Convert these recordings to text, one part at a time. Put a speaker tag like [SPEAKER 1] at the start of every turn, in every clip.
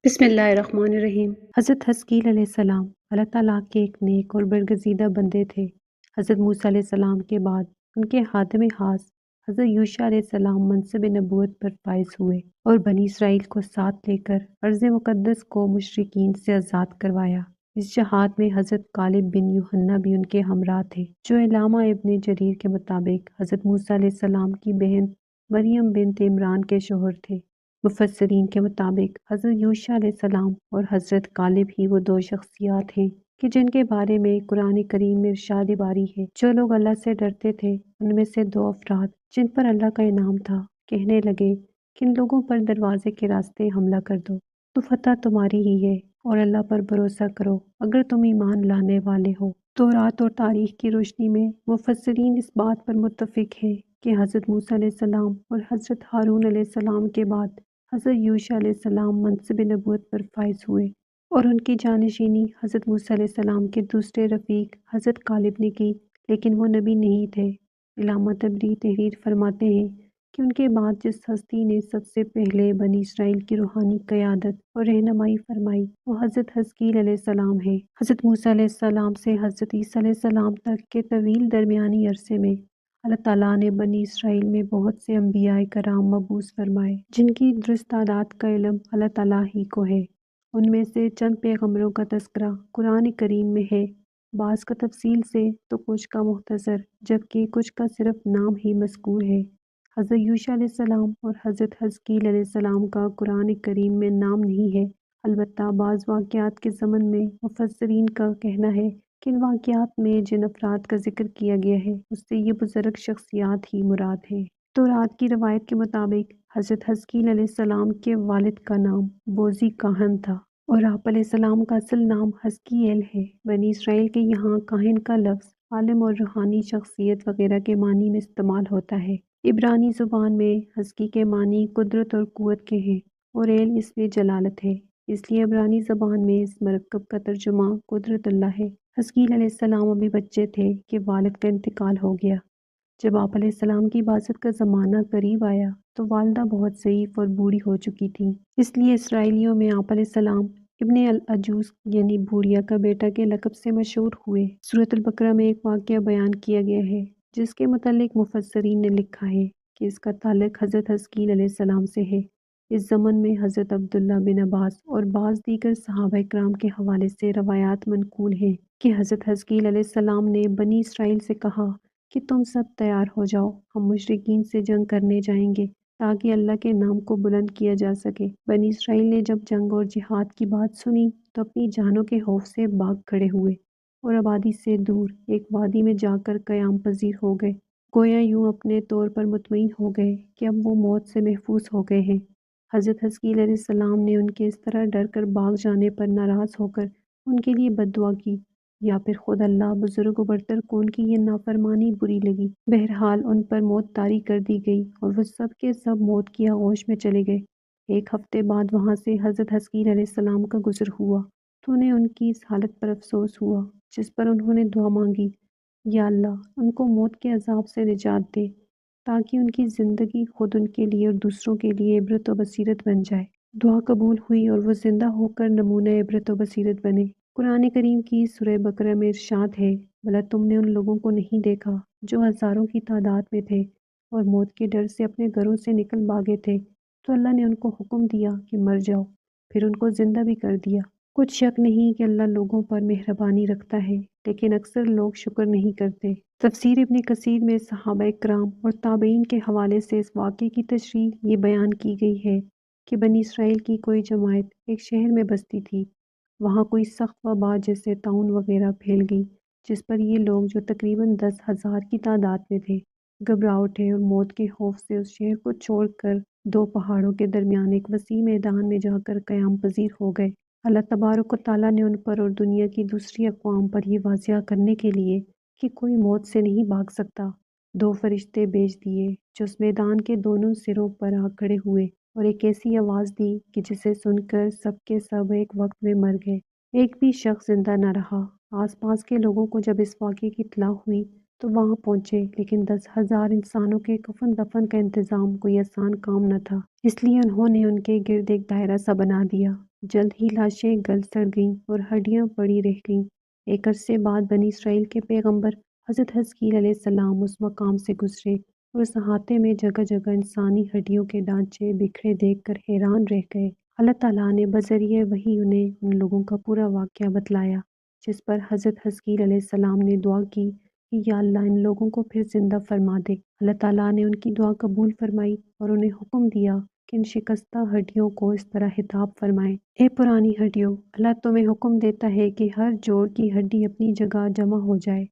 [SPEAKER 1] بسم اللہ الرحمن الرحیم۔ حضرت حزقیل علیہ السلام اللہ تعالیٰ کے ایک نیک اور برگزیدہ بندے تھے۔ حضرت موسیٰ علیہ السلام کے بعد ان کے خادم خاص حضرت یوشع علیہ السلام منصب نبوت پر فائز ہوئے اور بنی اسرائیل کو ساتھ لے کر ارض مقدس کو مشرکین سے آزاد کروایا۔ اس جہاد میں حضرت کالب بن یوحنا بھی ان کے ہمراہ تھے، جو علامہ ابن جریر کے مطابق حضرت موسیٰ علیہ السلام کی بہن مریم بنت عمران کے شوہر تھے۔ مفسرین کے مطابق حضرت یوشع علیہ السلام اور حضرت کالب ہی وہ دو شخصیات ہیں کہ جن کے بارے میں قرآن کریم میں ارشاد باری ہے، جو لوگ اللہ سے ڈرتے تھے ان میں سے دو افراد جن پر اللہ کا انعام تھا کہنے لگے کہ ان لوگوں پر دروازے کے راستے حملہ کر دو تو فتح تمہاری ہی ہے، اور اللہ پر بھروسہ کرو اگر تم ایمان لانے والے ہو۔ تورات اور تاریخ کی روشنی میں مفسرین اس بات پر متفق ہیں کہ حضرت موسیٰ علیہ السلام اور حضرت ہارون علیہ السلام کے بعد حضرت یوشع علیہ السلام منصب نبوت پر فائز ہوئے اور ان کی جانشینی حضرت موسیٰ علیہ السلام کے دوسرے رفیق حضرت کالب نے کی، لیکن وہ نبی نہیں تھے۔ علامہ طبری تحریر فرماتے ہیں کہ ان کے بعد جس ہستی نے سب سے پہلے بنی اسرائیل کی روحانی قیادت اور رہنمائی فرمائی وہ حضرت حزقیل علیہ السلام ہے۔ حضرت موسیٰ علیہ السلام سے حضرت عیسیٰ علیہ السلام تک کے طویل درمیانی عرصے میں اللہ تعالیٰ نے بنی اسرائیل میں بہت سے انبیاء کرام مبعوث فرمائے جن کی درست تعداد کا علم اللہ تعالیٰ ہی کو ہے۔ ان میں سے چند پیغمبروں کا تذکرہ قرآن کریم میں ہے، بعض کا تفصیل سے تو کچھ کا مختصر، جبکہ کچھ کا صرف نام ہی مذکور ہے۔ حضرت یوشع علیہ السلام اور حضرت حزقیل علیہ السلام کا قرآن کریم میں نام نہیں ہے، البتہ بعض واقعات کے ضمن میں مفسرین کا کہنا ہے کہ ان واقعات میں جن افراد کا ذکر کیا گیا ہے اس سے یہ بزرگ شخصیات ہی مراد ہیں۔ تورات کی روایت کے مطابق حضرت حزقیل علیہ السلام کے والد کا نام بوزی کاہن تھا اور آپ علیہ السلام کا اصل نام حزقیل ہے۔ بنی اسرائیل کے یہاں کاہن کا لفظ عالم اور روحانی شخصیت وغیرہ کے معنی میں استعمال ہوتا ہے۔ عبرانی زبان میں حزقی کے معنی قدرت اور قوت کے ہیں اور ایل اس میں جلالت ہے، اس لیے عبرانی زبان میں اس مرکب کا ترجمہ قدرت اللہ ہے۔ حزقیل علیہ السلام ابھی بچے تھے کہ والد کا انتقال ہو گیا۔ جب آپ علیہ السلام کی بعثت کا زمانہ قریب آیا تو والدہ بہت ضعیف اور بوڑھی ہو چکی تھیں، اس لیے اسرائیلیوں میں آپ علیہ السلام ابن العجوز یعنی بوڑھیا کا بیٹا کے لقب سے مشہور ہوئے۔ سورۃ البقرہ میں ایک واقعہ بیان کیا گیا ہے جس کے متعلق مفسرین نے لکھا ہے کہ اس کا تعلق حضرت حزقیل علیہ السلام سے ہے۔ اس زمن میں حضرت عبداللہ بن عباس اور بعض دیگر صحابہ کرام کے حوالے سے روایات منقول ہیں کہ حضرت حزقیل علیہ السلام نے بنی اسرائیل سے کہا کہ تم سب تیار ہو جاؤ، ہم مشرکین سے جنگ کرنے جائیں گے تاکہ اللہ کے نام کو بلند کیا جا سکے۔ بنی اسرائیل نے جب جنگ اور جہاد کی بات سنی تو اپنی جانوں کے خوف سے بھاگ کھڑے ہوئے اور آبادی سے دور ایک وادی میں جا کر قیام پذیر ہو گئے، گویا یوں اپنے طور پر مطمئن ہو گئے کہ اب وہ موت سے محفوظ ہو گئے ہیں۔ حضرت حزقیل علیہ السلام نے ان کے اس طرح ڈر کر بھاگ جانے پر ناراض ہو کر ان کے لیے بد دعا کی، یا پھر خود اللہ بزرگ و برتر کون کی یہ نافرمانی بری لگی۔ بہرحال ان پر موت طاری کر دی گئی اور وہ سب کے سب موت کی آغوش میں چلے گئے۔ ایک ہفتے بعد وہاں سے حضرت حزقیل علیہ السلام کا گزر ہوا تو انہیں ان کی اس حالت پر افسوس ہوا، جس پر انہوں نے دعا مانگی، یا اللہ ان کو موت کے عذاب سے نجات دے تاکہ ان کی زندگی خود ان کے لیے اور دوسروں کے لیے عبرت و بصیرت بن جائے۔ دعا قبول ہوئی اور وہ زندہ ہو کر نمونہ عبرت و بصیرت بنے۔ قرآن کریم کی سورہ بقرہ میں ارشاد ہے، بھلا تم نے ان لوگوں کو نہیں دیکھا جو ہزاروں کی تعداد میں تھے اور موت کے ڈر سے اپنے گھروں سے نکل بھاگے تھے تو اللہ نے ان کو حکم دیا کہ مر جاؤ، پھر ان کو زندہ بھی کر دیا۔ کچھ شک نہیں کہ اللہ لوگوں پر مہربانی رکھتا ہے، لیکن اکثر لوگ شکر نہیں کرتے۔ تفسیر ابن کثیر میں صحابہ کرام اور تابعین کے حوالے سے اس واقعے کی تشریح یہ بیان کی گئی ہے کہ بنی اسرائیل کی کوئی جماعت ایک شہر میں بستی تھی، وہاں کوئی سخت وبا جیسے طاعون وغیرہ پھیل گئی، جس پر یہ لوگ جو تقریباً 10,000 کی تعداد میں تھے گھبرا اٹھے اور موت کے خوف سے اس شہر کو چھوڑ کر دو پہاڑوں کے درمیان ایک وسیع میدان میں جا کر قیام پذیر ہو گئے۔ اللہ تبارک و تعالیٰ نے ان پر اور دنیا کی دوسری اقوام پر یہ واضح کرنے کے لیے کہ کوئی موت سے نہیں بھاگ سکتا، دو فرشتے بھیج دیے جو اس میدان کے دونوں سروں پر آ کھڑے ہوئے اور ایک ایسی آواز دی کہ جسے سن کر سب کے سب ایک وقت میں مر گئے، ایک بھی شخص زندہ نہ رہا۔ آس پاس کے لوگوں کو جب اس واقعے کی اطلاع ہوئی تو وہاں پہنچے، لیکن 10,000 انسانوں کے کفن دفن کا انتظام کوئی آسان کام نہ تھا، اس لیے انہوں نے ان کے گرد ایک دائرہ سا بنا دیا جلد ہی لاشیں گل سڑ گئیں اور ہڈیاں پڑی رہ گئیں۔ ایک عرصے بعد بنی اسرائیل کے پیغمبر حضرت حزقیل علیہ السلام اس مقام سے گزرے اور اس احاطے میں جگہ جگہ انسانی ہڈیوں کے ڈھانچے بکھرے دیکھ کر حیران رہ گئے۔ اللہ تعالیٰ نے بذریعہ وحی انہیں ان لوگوں کا پورا واقعہ بتلایا، جس پر حضرت حزقیل علیہ السلام نے دعا کی کہ یا اللہ ان لوگوں کو پھر زندہ فرما دے۔ اللہ تعالیٰ نے ان کی دعا قبول فرمائی اور انہیں حکم دیا کہ ان شکستہ ہڈیوں کو اس طرح خطاب فرمائیں: اے پرانی ہڈیوں، اللہ تمہیں حکم دیتا ہے کہ ہر جوڑ کی ہڈی اپنی جگہ جمع ہو جائے۔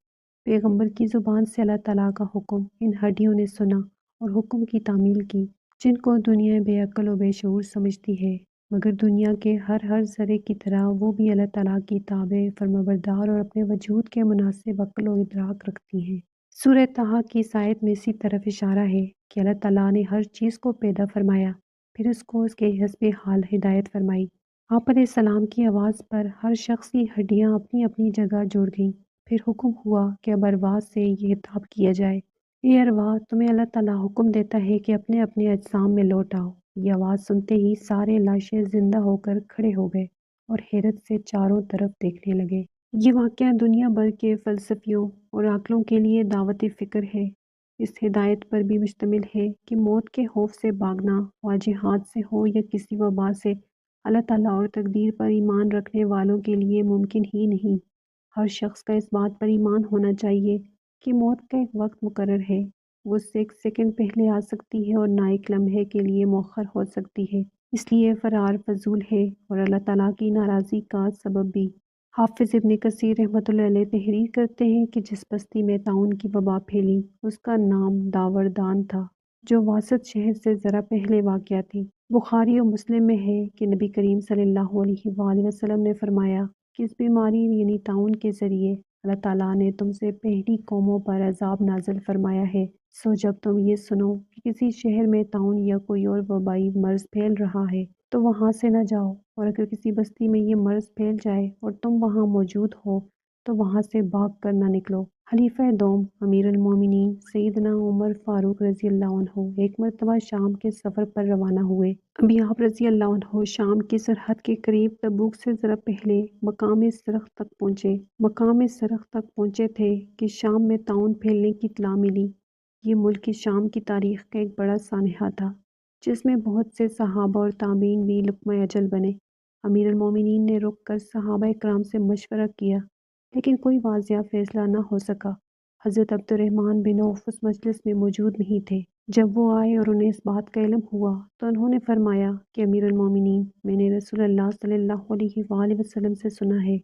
[SPEAKER 1] پیغمبر کی زبان سے اللہ تعالیٰ کا حکم ان ہڈیوں نے سنا اور حکم کی تعمیل کی، جن کو دنیا بے عقل و بے شعور سمجھتی ہے، مگر دنیا کے ہر ذرے کی طرح وہ بھی اللہ تعالیٰ کی تابع فرمانبردار اور اپنے وجود کے مناسب عقل و ادراک رکھتی ہیں۔ سورہ طٰہٰ کی اس آیت میں اسی طرف اشارہ ہے کہ اللہ تعالیٰ نے ہر چیز کو پیدا فرمایا، پھر اس کو اس کے حسب حال ہدایت فرمائی۔ آپ علیہ السلام کی آواز پر ہر شخص کی ہڈیاں اپنی اپنی جگہ جڑ گئیں۔ پھر حکم ہوا کہ اب ارواح سے یہ خطاب کیا جائے: اے ارواح، تمہیں اللہ تعالیٰ حکم دیتا ہے کہ اپنے اپنے اجسام میں لوٹ آؤ۔ یہ آواز سنتے ہی سارے لاشیں زندہ ہو کر کھڑے ہو گئے اور حیرت سے چاروں طرف دیکھنے لگے۔ یہ واقعہ دنیا بھر کے فلسفیوں اور عاقلوں کے لیے دعوت فکر ہے۔ اس ہدایت پر بھی مشتمل ہے کہ موت کے خوف سے بھاگنا، خواہ جہاد سے ہو یا کسی وبا سے، اللہ تعالیٰ اور تقدیر پر ایمان رکھنے والوں کے لیے ممکن ہی نہیں۔ ہر شخص کا اس بات پر ایمان ہونا چاہیے کہ موت کا ایک وقت مقرر ہے، وہ اس سے ایک سیکنڈ پہلے آ سکتی ہے اور نہ ایک لمحے کے لیے مؤخر ہو سکتی ہے۔ اس لیے فرار فضول ہے اور اللہ تعالیٰ کی ناراضی کا سبب بھی۔ حافظ ابن کثیر رحمۃ اللہ علیہ تحریر کرتے ہیں کہ جس بستی میں طاعون کی وبا پھیلی اس کا نام داوردان تھا، جو واسط شہر سے ذرا پہلے واقع تھی۔ بخاری و مسلم میں ہے کہ نبی کریم صلی اللہ علیہ وآلہ وسلم نے فرمایا کہ اس بیماری یعنی طاعون کے ذریعے اللہ تعالیٰ نے تم سے پہلی قوموں پر عذاب نازل فرمایا ہے۔ سو جب تم یہ سنو کہ کسی شہر میں طاعون یا کوئی اور وبائی مرض پھیل رہا ہے تو وہاں سے نہ جاؤ، اور اگر کسی بستی میں یہ مرض پھیل جائے اور تم وہاں موجود ہو تو وہاں سے بھاگ کر نہ نکلو۔ خلیفہ دوم امیر المومنین سیدنا عمر فاروق رضی اللہ عنہ ایک مرتبہ شام کے سفر پر روانہ ہوئے۔ ابھی آپ رضی اللہ عنہ شام کی سرحد کے قریب تبوک سے ذرا پہلے مقام سرخ تک پہنچے۔ مقام سرخ تک پہنچے تھے کہ شام میں طاعون پھیلنے کی اطلاع ملی۔ یہ ملک شام کی تاریخ کا ایک بڑا سانحہ تھا، جس میں بہت سے صحابہ اور تابعین بھی لقمہ اجل بنے۔ امیر المومنین نے رک کر صحابہ کرام سے مشورہ کیا، لیکن کوئی واضح فیصلہ نہ ہو سکا۔ حضرت عبد الرحمن بن عوف اس مجلس میں موجود نہیں تھے۔ جب وہ آئے اور انہیں اس بات کا علم ہوا تو انہوں نے فرمایا کہ امیر المومنین، میں نے رسول اللہ صلی اللہ علیہ وآلہ وسلم سے سنا ہے،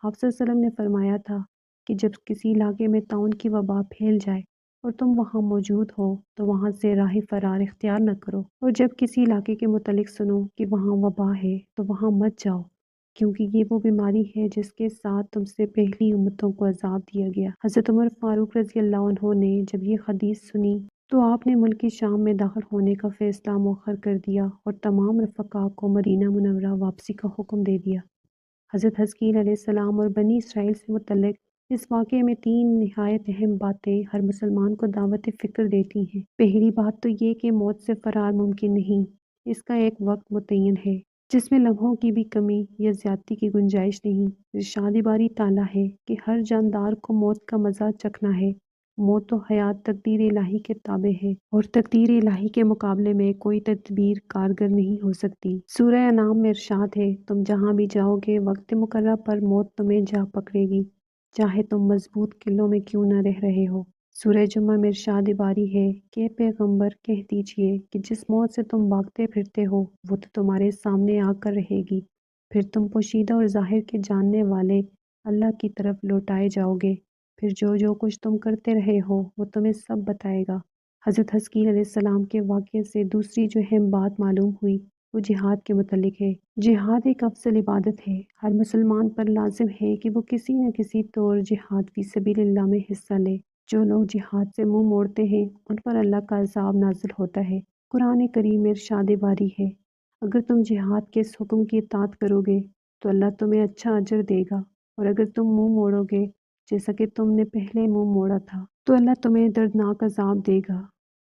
[SPEAKER 1] آپ صلی اللہ علیہ وسلم نے فرمایا تھا کہ جب کسی علاقے میں طاعون کی وبا پھیل جائے اور تم وہاں موجود ہو تو وہاں سے راہ فرار اختیار نہ کرو، اور جب کسی علاقے کے متعلق سنو کہ وہاں وبا ہے تو وہاں مت جاؤ، کیونکہ یہ وہ بیماری ہے جس کے ساتھ تم سے پہلی امتوں کو عذاب دیا گیا۔ حضرت عمر فاروق رضی اللہ عنہ نے جب یہ حدیث سنی تو آپ نے ملک شام میں داخل ہونے کا فیصلہ مؤخر کر دیا اور تمام رفقا کو مدینہ منورہ واپسی کا حکم دے دیا۔ حضرت حزقیل علیہ السلام اور بنی اسرائیل سے متعلق اس واقعے میں تین نہایت اہم باتیں ہر مسلمان کو دعوت فکر دیتی ہیں۔ پہلی بات تو یہ کہ موت سے فرار ممکن نہیں، اس کا ایک وقت متعین ہے جس میں لمحوں کی بھی کمی یا زیادتی کی گنجائش نہیں۔ ارشاد باری تعالیٰ ہے کہ ہر جاندار کو موت کا مزہ چکھنا ہے۔ موت و حیات تقدیر الہی کے تابع ہے اور تقدیر الہی کے مقابلے میں کوئی تدبیر کارگر نہیں ہو سکتی۔ سورہ انعام میں ارشاد ہے، تم جہاں بھی جاؤ گے وقت مقررہ پر موت تمہیں جا پکڑے گی، چاہے تم مضبوط قلعوں میں کیوں نہ رہ رہے ہو۔ سورہ جمعہ میں ارشاد باری ہے کہ اے پیغمبر کہہ دیجئے کہ جس موت سے تم بھاگتے پھرتے ہو وہ تو تمہارے سامنے آ کر رہے گی، پھر تم پوشیدہ اور ظاہر کے جاننے والے اللہ کی طرف لوٹائے جاؤ گے، پھر جو کچھ تم کرتے رہے ہو وہ تمہیں سب بتائے گا۔ حضرت حزقیل علیہ السلام کے واقعے سے دوسری جو اہم بات معلوم ہوئی وہ جہاد کے متعلق ہے۔ جہاد ایک افضل عبادت ہے۔ ہر مسلمان پر لازم ہے کہ وہ کسی نہ کسی طور جہاد فی سبیل اللہ میں حصہ لے۔ جو لوگ جہاد سے منہ موڑتے ہیں ان پر اللہ کا عذاب نازل ہوتا ہے۔ قرآن کریم میں ارشاد باری ہے، اگر تم جہاد کے اس حکم کی اطاعت کرو گے تو اللہ تمہیں اچھا اجر دے گا، اور اگر تم منہ موڑو گے جیسا کہ تم نے پہلے منہ موڑا تھا تو اللہ تمہیں دردناک عذاب دے گا۔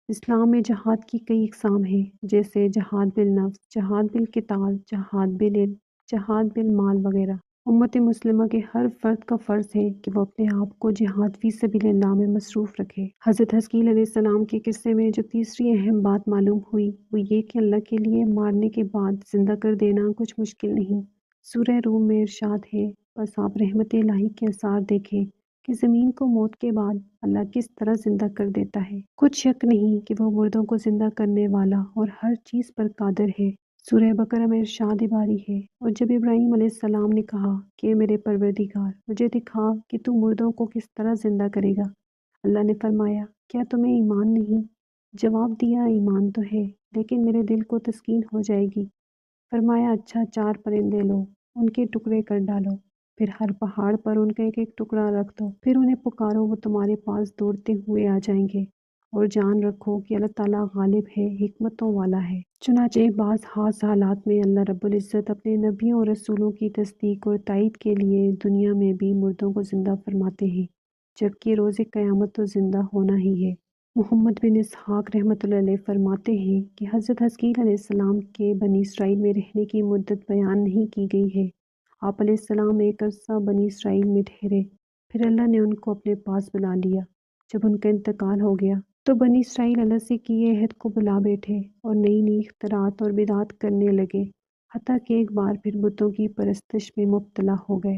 [SPEAKER 1] اسلام میں جہاد کی کئی اقسام ہیں، جیسے جہاد بالنفس، جہاد بالقتال، جہاد بالعلم، جہاد بالمال وغیرہ۔ امت مسلمہ کے ہر فرد کا فرض ہے کہ وہ اپنے آپ کو جہاد فی سبیل اللہ میں مصروف رکھے۔ حضرت حزقیل علیہ السلام کے قصے میں جو تیسری اہم بات معلوم ہوئی وہ یہ کہ اللہ کے لیے مارنے کے بعد زندہ کر دینا کچھ مشکل نہیں۔ سورہ روم میں ارشاد ہے، بس آپ رحمت الہی کے آثار دیکھیں کہ زمین کو موت کے بعد اللہ کس طرح زندہ کر دیتا ہے۔ کچھ شک نہیں کہ وہ مردوں کو زندہ کرنے والا اور ہر چیز پر قادر ہے۔ سورہ بقرہ میں ارشاد باری ہے، اور جب ابراہیم علیہ السلام نے کہا کہ میرے پروردگار مجھے دکھا کہ تو مردوں کو کس طرح زندہ کرے گا، اللہ نے فرمایا کیا تمہیں ایمان نہیں؟ جواب دیا ایمان تو ہے لیکن میرے دل کو تسکین ہو جائے گی۔ فرمایا اچھا 4 پرندے لو، ان کے ٹکڑے کر ڈالو، پھر ہر پہاڑ پر ان کا ایک ایک ٹکڑا رکھ دو، پھر انہیں پکارو وہ تمہارے پاس دوڑتے ہوئے آ جائیں گے، اور جان رکھو کہ اللہ تعالیٰ غالب ہے، حکمتوں والا ہے۔ چنانچہ بعض خاص حالات میں اللہ رب العزت اپنے نبیوں اور رسولوں کی تصدیق اور تائید کے لیے دنیا میں بھی مردوں کو زندہ فرماتے ہیں، جبکہ روز قیامت تو زندہ ہونا ہی ہے۔ محمد بن اسحاق رحمۃ اللہ علیہ فرماتے ہیں کہ حضرت حزقیل علیہ السلام کے بنی اسرائیل میں رہنے کی مدت بیان نہیں کی گئی ہے۔ آپ علیہ السلام ایک عرصہ بنی اسرائیل میں ٹھہرے، پھر اللہ نے ان کو اپنے پاس بلا لیا۔ جب ان کا انتقال ہو گیا تو بنی اسرائیل اللہ سے کیے عہد کو بلا بیٹھے اور نئی نئی اختراعات اور بدعات کرنے لگے، حتیٰ کہ ایک بار پھر بتوں کی پرستش میں مبتلا ہو گئے۔